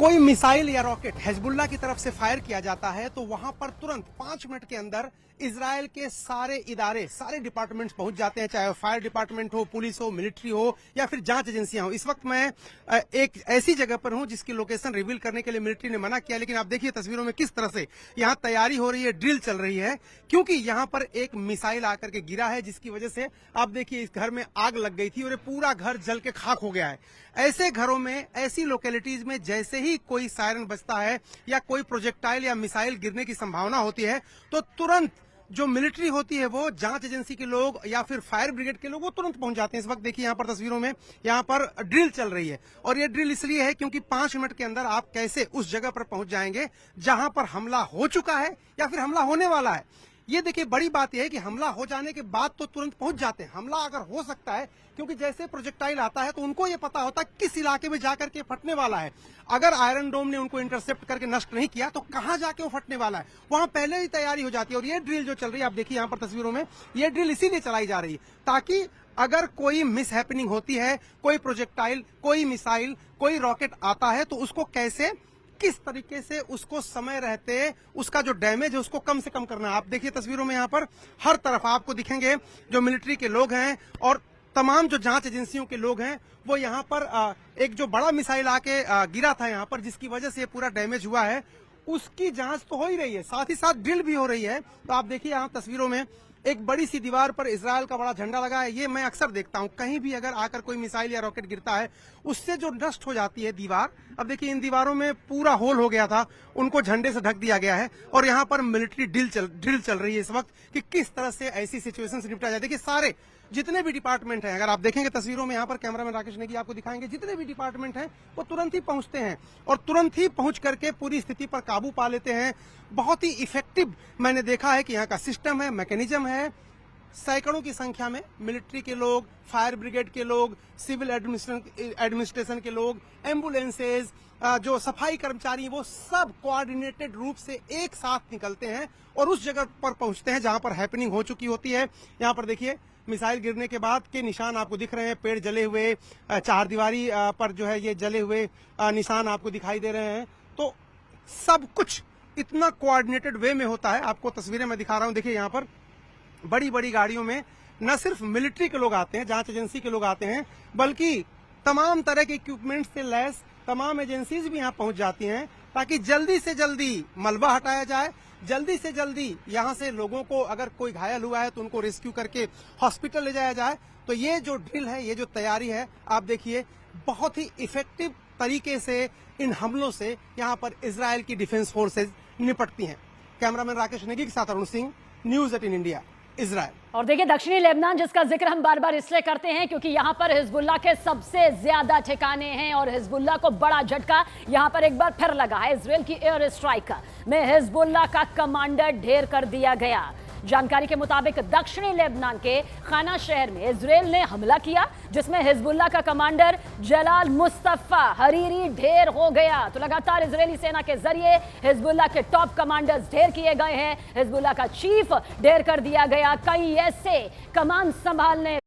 कोई मिसाइल या rocket Hezbollah की तरफ से फायर किया जाता है तो वहां पर तुरंत 5 मिनट के अंदर इजराइल के सारे इदारे, सारे डिपार्टमेंट्स पहुंच जाते हैं, चाहे वो फायर डिपार्टमेंट हो, पुलिस हो, मिलिट्री हो या फिर जांच एजेंसियां हो। इस वक्त मैं एक ऐसी जगह पर हूं जिसकी लोकेशन रिवील करने के लिए मिलिट्री ने मना किया, लेकिन आप देखिए तस्वीरों में किस तरह से यहां तैयारी हो रही है, ड्रिल चल रही है, क्योंकि यहां पर एक मिसाइल आकर के गिरा है जिसकी वजह से आप देखिए इस घर में आग लग गई थी और ये पूरा घर जल के खाक हो गया है। ऐसे घरों में, ऐसी लोकेलिटीज में जैसे ही कोई सायरन बजता है या कोई प्रोजेक्टाइल या मिसाइल गिरने की संभावना होती है तो तुरंत जो मिलिट्री होती है, वो जांच एजेंसी के लोग या फिर फायर ब्रिगेड के लोग वो तुरंत पहुंच जाते हैं। इस वक्त देखिए यहां पर तस्वीरों में यहां पर ड्रिल चल रही है और ये ड्रिल इसलिए है क्योंकि 5 मिनट के अंदर आप कैसे उस जगह पर पहुंच जाएंगे जहां पर हमला हो चुका है या फिर हमला होने वाला है। ये देखिए बड़ी बात यह है कि हमला हो जाने के बाद तो तुरंत पहुंच जाते हैं। हमला अगर हो सकता है क्योंकि जैसे प्रोजेक्टाइल आता है तो उनको ये पता होता है किस इलाके में जाकर के फटने वाला है। अगर आयरन डोम ने उनको इंटरसेप्ट करके नष्ट नहीं किया तो कहां जाके वो फटने वाला है, वहां पहले ही तैयारी हो जाती है। और ये ड्रिल जो चल रही है, आप देखिए यहां पर तस्वीरों में, ये ड्रिल इसीलिए चलाई जा रही है ताकि अगर कोई मिस हैपनिंग होती है, कोई प्रोजेक्टाइल, कोई मिसाइल, कोई रॉकेट आता है तो उसको कैसे, किस तरीके से उसको समय रहते उसका जो डैमेज है उसको कम से कम करना है। आप देखिए तस्वीरों में यहां पर हर तरफ आपको दिखेंगे जो मिलिट्री के लोग हैं और तमाम जो जांच एजेंसियों के लोग हैं वो यहां पर एक जो बड़ा मिसाइल आके गिरा था यहां पर जिसकी वजह से ये पूरा डैमेज हुआ है उसकी जांच तो हो ही रही है, साथ ही साथ ड्रिल भी हो रही है। तो आप देखिए यहां तस्वीरों में एक बड़ी सी दीवार पर इजराइल का बड़ा झंडा लगा है। ये मैं अक्सर देखता हूं, कहीं भी अगर आकर कोई मिसाइल या रॉकेट गिरता है उससे जो नष्ट हो जाती है दीवार, अब देखिए इन दीवारों में पूरा होल हो गया था, उनको झंडे से ढक दिया गया है और यहां पर मिलिट्री ड्रिल चल रही है इस वक्त कि किस तरह से ऐसी सिचुएशन से निपटा जाए। देखिए सारे जितने भी डिपार्टमेंट हैं, अगर आप देखेंगे तस्वीरों में, यहां पर कैमरामैन राकेश नेगी आपको दिखाएंगे, जितने भी डिपार्टमेंट हैं वो तुरंत ही पहुंचते हैं और तुरंत ही पहुंच करके पूरी स्थिति पर काबू पा लेते हैं। बहुत ही इफेक्टिव मैंने देखा है कि यहाँ का सिस्टम है, मैकेनिज्म है। सैकड़ों की संख्या में मिलिट्री के लोग, फायर ब्रिगेड के लोग, सिविल एडमिनिस्ट्रेशन के लोग, एम्बुलेंसेज, जो सफाई कर्मचारी, वो सब कोऑर्डिनेटेड रूप से एक साथ निकलते हैं और उस जगह पर पहुंचते हैं जहां पर हैपनिंग हो चुकी होती है। यहां पर देखिए मिसाइल गिरने के बाद के निशान आपको दिख रहे हैं, पेड़ जले हुए, चारदीवारी पर जो है ये जले हुए निशान आपको दिखाई दे रहे हैं। तो सब कुछ इतना कोऑर्डिनेटेड वे में होता है। आपको तस्वीरें मैं दिखा रहा हूं, देखिए यहाँ पर बड़ी बड़ी गाड़ियों में न सिर्फ मिलिट्री के लोग आते हैं, जांच एजेंसी के लोग आते हैं, बल्कि तमाम तरह के इक्विपमेंट से लैस तमाम एजेंसीज भी यहाँ पहुंच जाती हैं ताकि जल्दी से जल्दी मलबा हटाया जाए, जल्दी से जल्दी यहाँ से लोगों को, अगर कोई घायल हुआ है तो उनको रेस्क्यू करके हॉस्पिटल ले जाया जाए। तो ये जो ड्रिल है, ये जो तैयारी है, आप देखिए बहुत ही इफेक्टिव तरीके से इन हमलों से यहाँ पर इजराइल की डिफेंस फोर्सेज निपटती हैं। कैमरामैन राकेश नेगी के साथ Arun Singh, news 18 India, Israel. और देखिए दक्षिणी लेबनान, जिसका जिक्र हम बार बार इसलिए करते हैं क्योंकि यहां पर हिजबुल्लाह के सबसे ज्यादा ठिकाने हैं और हिजबुल्लाह को बड़ा झटका यहां पर एक बार फिर लगा है। इजराइल की एयर स्ट्राइक में हिजबुल्लाह का कमांडर ढेर कर दिया गया। जानकारी के मुताबिक दक्षिणी लेबनान के खाना शहर में इजराइल ने हमला किया जिसमें हिजबुल्लाह का कमांडर जलाल मुस्तफा हरीरी ढेर हो गया। तो लगातार इजरायली सेना के जरिए हिजबुल्लाह के टॉप कमांडर्स ढेर किए गए हैं, हिजबुल्लाह का चीफ ढेर कर दिया गया। कई ऐसे कमान संभालने